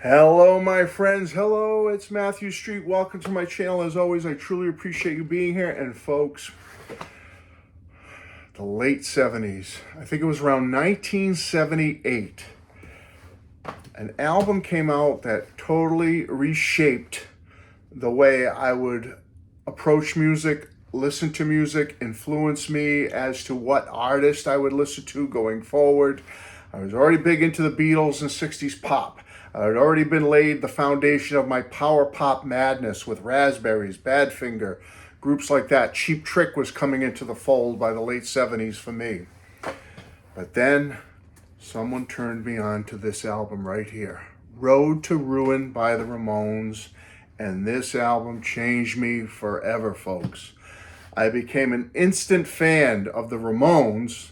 Hello, my friends. Hello, it's Matthew Street. Welcome to my channel. As always, I truly appreciate you being here. And folks, the late 70s, I think it was around 1978, an album came out that totally reshaped the way I would approach music, listen to music, influence me as to what artist I would listen to going forward. I was already big into the Beatles and 60s pop. I had already been laid the foundation of my power pop madness with Raspberries, Badfinger, groups like that. Cheap Trick was coming into the fold by the late 70s for me. But then someone turned me on to this album right here, Road to Ruin by the Ramones. And this album changed me forever, folks. I became an instant fan of the Ramones.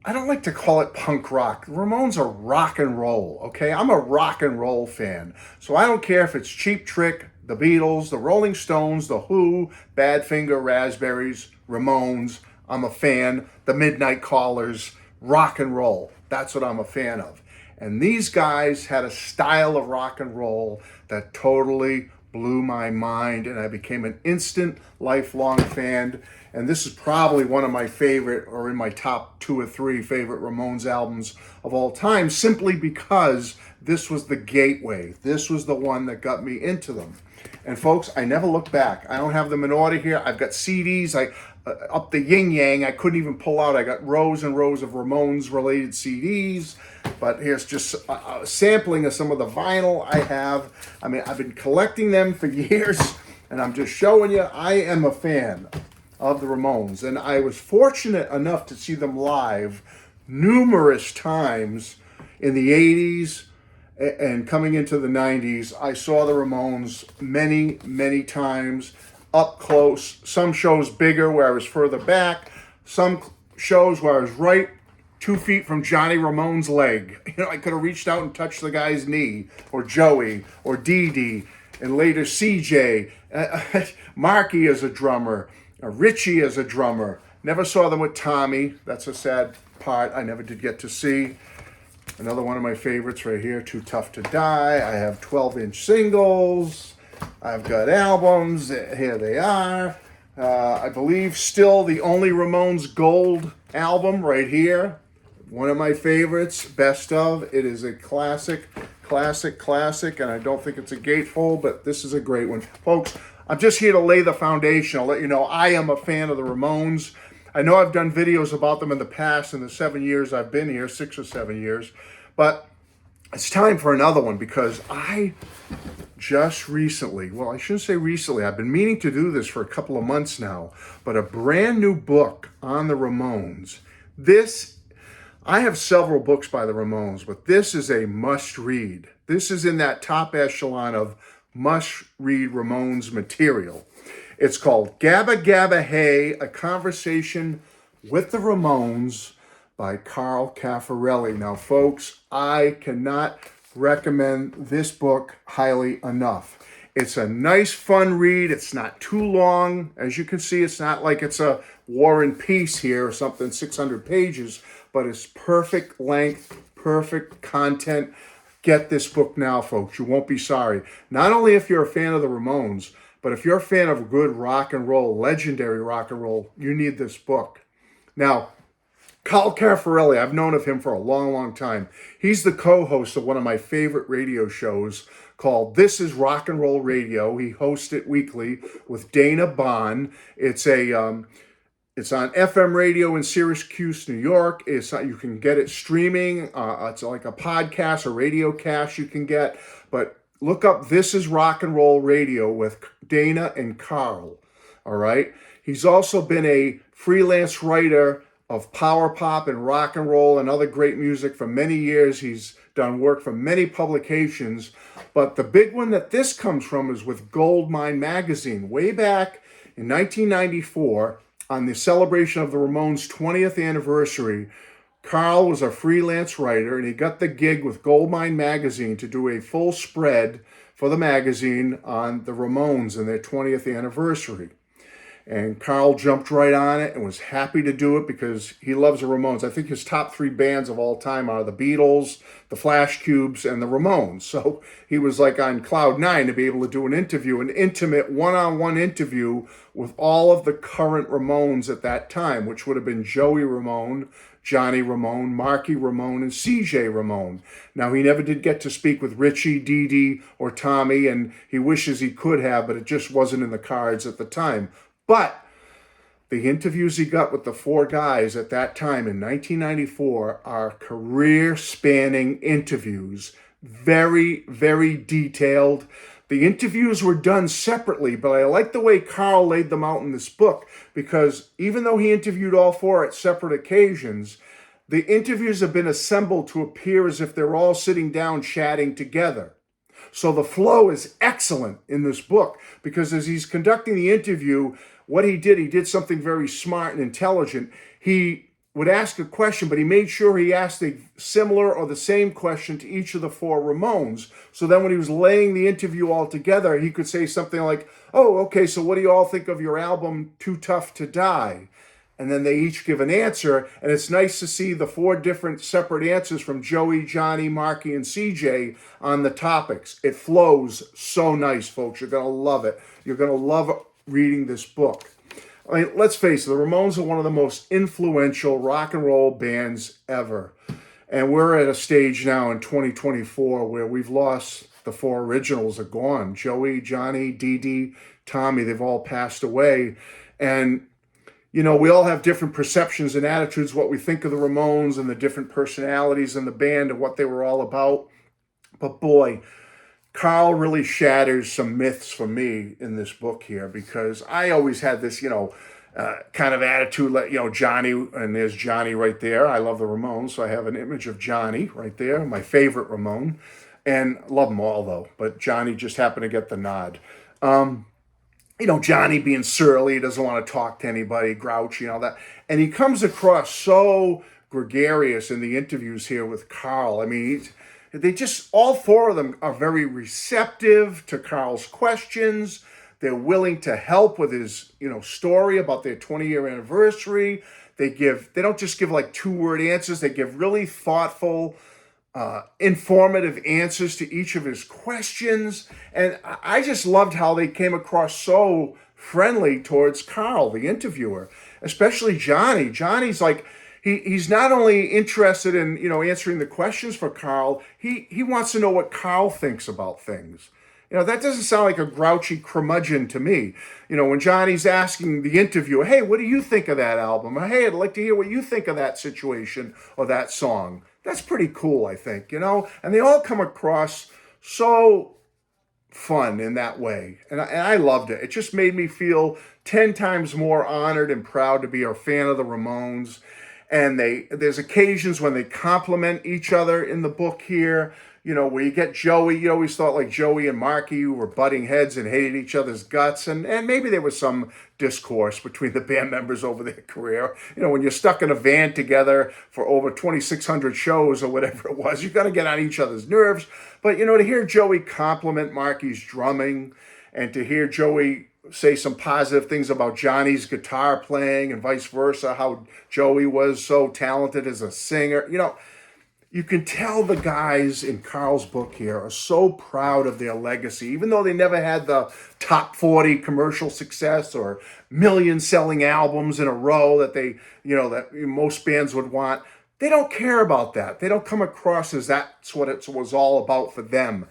I don't like to call it punk rock. The Ramones are rock and roll, okay? I'm a rock and roll fan. So I don't care if it's Cheap Trick, the Beatles, the Rolling Stones, the Who, Badfinger, Raspberries, Ramones. I'm a fan. The Midnight Callers, rock and roll. That's what I'm a fan of. And these guys had a style of rock and roll that totally blew my mind, and I became an instant lifelong fan. And this is probably one of my favorite, or in my top 2 or 3 favorite Ramones albums of all time, simply because this was the gateway. This was the one that got me into them. And folks, I never look back. I don't have them in order here. I've got CDs. Up the yin yang, I couldn't even pull out. I got rows and rows of Ramones related CDs. But here's just a sampling of some of the vinyl I have. I mean, I've been collecting them for years, and I'm just showing you I am a fan of the Ramones. And I was fortunate enough to see them live numerous times in the 80s and coming into the 90s. I saw the Ramones many, many times up close. Some shows bigger where I was further back. Some shows where I was right 2 feet from Johnny Ramone's leg. You know, I could have reached out and touched the guy's knee, or Joey, or Dee Dee, and later CJ, Marky as a drummer, Richie as a drummer. Never saw them with Tommy. That's a sad part I never did get to see. Another one of my favorites right here, Too Tough to Die. I have 12-inch singles. I've got albums. Here they are. I believe still the only Ramones Gold album right here. One of my favorites, best of. It is a classic, and I don't think it's a gatefold, but this is a great one. Folks, I'm just here to lay the foundation. I'll let you know I am a fan of the Ramones. I know I've done videos about them in the past in the 7 years I've been here, 6 or 7 years, but it's time for another one because I just recently, well, I shouldn't say recently, I've been meaning to do this for a couple of months now, but a brand new book on the Ramones. I have several books by the Ramones, but this is a must-read. This is in that top echelon of must-read Ramones material. It's called Gabba Gabba Hey, A Conversation with the Ramones by Carl Cafarelli. Now, folks, I cannot recommend this book highly enough. It's a nice, fun read. It's not too long. As you can see, it's not like it's a War and Peace here or something, 600 pages, but it's perfect length, perfect content. Get this book now, folks. You won't be sorry. Not only if you're a fan of the Ramones, but if you're a fan of good rock and roll, legendary rock and roll, you need this book. Now, Carl Cafarelli, I've known of him for a long, long time. He's the co-host of one of my favorite radio shows called This Is Rock and Roll Radio. He hosts it weekly with Dana Bond. It's on FM radio in Syracuse, New York. You can get it streaming. It's like a podcast, a radio cast you can get. But look up This Is Rock and Roll Radio with Dana and Carl. All right. He's also been a freelance writer of power pop and rock and roll and other great music for many years. He's done work for many publications. But the big one that this comes from is with Goldmine magazine. Way back in 1994, on the celebration of the Ramones' 20th anniversary, Carl was a freelance writer, and he got the gig with Goldmine magazine to do a full spread for the magazine on the Ramones and their 20th anniversary. And Carl jumped right on it and was happy to do it because he loves the Ramones. I think his top three bands of all time are the Beatles, the Flash Cubes, and the Ramones. So he was like on cloud nine to be able to do an interview, an intimate one-on-one interview with all of the current Ramones at that time, which would have been Joey Ramone, Johnny Ramone, Marky Ramone, and CJ Ramone. Now, he never did get to speak with Richie, Dee Dee, or Tommy, and he wishes he could have, but it just wasn't in the cards at the time. But the interviews he got with the four guys at that time in 1994 are career-spanning interviews, very, very detailed. The interviews were done separately, but I like the way Carl laid them out in this book because even though he interviewed all four at separate occasions, the interviews have been assembled to appear as if they're all sitting down chatting together. So the flow is excellent in this book because as he's conducting the interview, what he did something very smart and intelligent. He would ask a question, but he made sure he asked a similar or the same question to each of the four Ramones. So then when he was laying the interview all together, he could say something like, oh, okay, so what do you all think of your album, Too Tough to Die? And then they each give an answer, and it's nice to see the four different separate answers from Joey, Johnny, Marky, and CJ on the topics. It flows so nice, folks. You're going to love it. You're going to love reading this book. I mean, let's face it, the Ramones are one of the most influential rock and roll bands ever. And we're at a stage now in 2024 where we've lost the four originals are gone. Joey, Johnny, Dee Dee, Tommy, they've all passed away. And you know, we all have different perceptions and attitudes, what we think of the Ramones and the different personalities in the band and what they were all about. But boy, Carl really shatters some myths for me in this book here because I always had this, kind of attitude, like, Johnny, and there's Johnny right there. I love the Ramones, so I have an image of Johnny right there, my favorite Ramone. And love them all, though, but Johnny just happened to get the nod. Johnny being surly, doesn't want to talk to anybody, grouchy, and all that. And he comes across so gregarious in the interviews here with Carl. I mean, all four of them are very receptive to Carl's questions. They're willing to help with his, story about their 20-year anniversary. They don't just give like 2-word answers. They give really thoughtful, informative answers to each of his questions. And I just loved how they came across so friendly towards Carl, the interviewer, especially Johnny. Johnny's like, he's not only interested in, answering the questions for Carl, he wants to know what Carl thinks about things. That doesn't sound like a grouchy curmudgeon to me. When Johnny's asking the interviewer, hey, what do you think of that album? Or, hey, I'd like to hear what you think of that situation or that song. That's pretty cool, I think, and they all come across so fun in that way. And I loved it. It just made me feel 10 times more honored and proud to be a fan of the Ramones. And there's occasions when they compliment each other in the book here, where you get Joey. You always thought like Joey and Marky were butting heads and hated each other's guts. And maybe there was some discourse between the band members over their career. When you're stuck in a van together for over 2,600 shows or whatever it was, you got to get on each other's nerves. But, to hear Joey compliment Marky's drumming and to hear Joey say some positive things about Johnny's guitar playing and vice versa, how Joey was so talented as a singer, you can tell the guys in Carl's book here are so proud of their legacy, even though they never had the top 40 commercial success or million-selling albums in a row that that most bands would want. They don't care about that. They don't come across as that's what it was all about for them.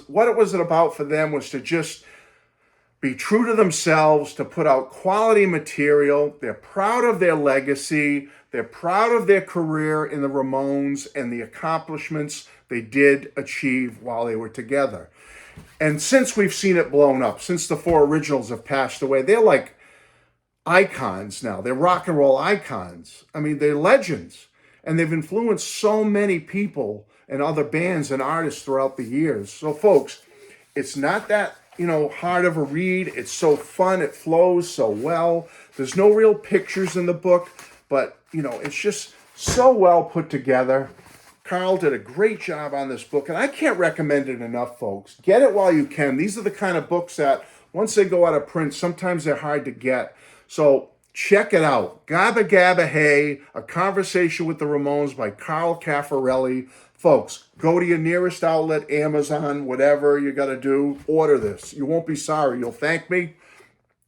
What it was about for them was to just be true to themselves, to put out quality material. They're proud of their legacy. They're proud of their career in the Ramones and the accomplishments they did achieve while they were together. And since we've seen it blown up, since the four originals have passed away, they're like icons now. They're rock and roll icons. I mean, they're legends. And they've influenced so many people and other bands and artists throughout the years. So, folks, it's not that hard of a read. It's so fun. It flows so well. There's no real pictures in the book, but, it's just so well put together. Carl did a great job on this book, and I can't recommend it enough, folks. Get it while you can. These are the kind of books that once they go out of print, sometimes they're hard to get. So check it out. Gabba Gabba Hey, A Conversation with the Ramones by Carl Cafarelli. Folks, go to your nearest outlet, Amazon, whatever you got to do. Order this. You won't be sorry. You'll thank me.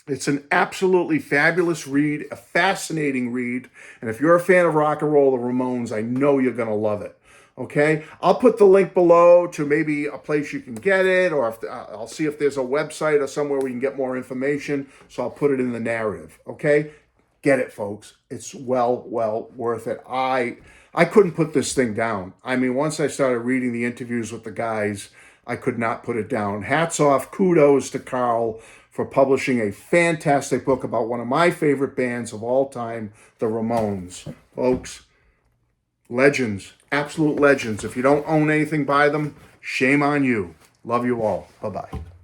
It's an absolutely fabulous read, a fascinating read. And if you're a fan of rock and roll, the Ramones, I know you're going to love it. Okay, I'll put the link below to maybe a place you can get it, or if, I'll see if there's a website or somewhere we can get more information. So I'll put it in the narrative. Okay, get it, folks. It's well worth it. I couldn't put this thing down. I mean, once I started reading the interviews with the guys, I could not put it down. Hats off, kudos to Carl for publishing a fantastic book about one of my favorite bands of all time, the Ramones. Folks, legends, absolute legends. If you don't own anything by them, shame on you. Love you all. Bye-bye.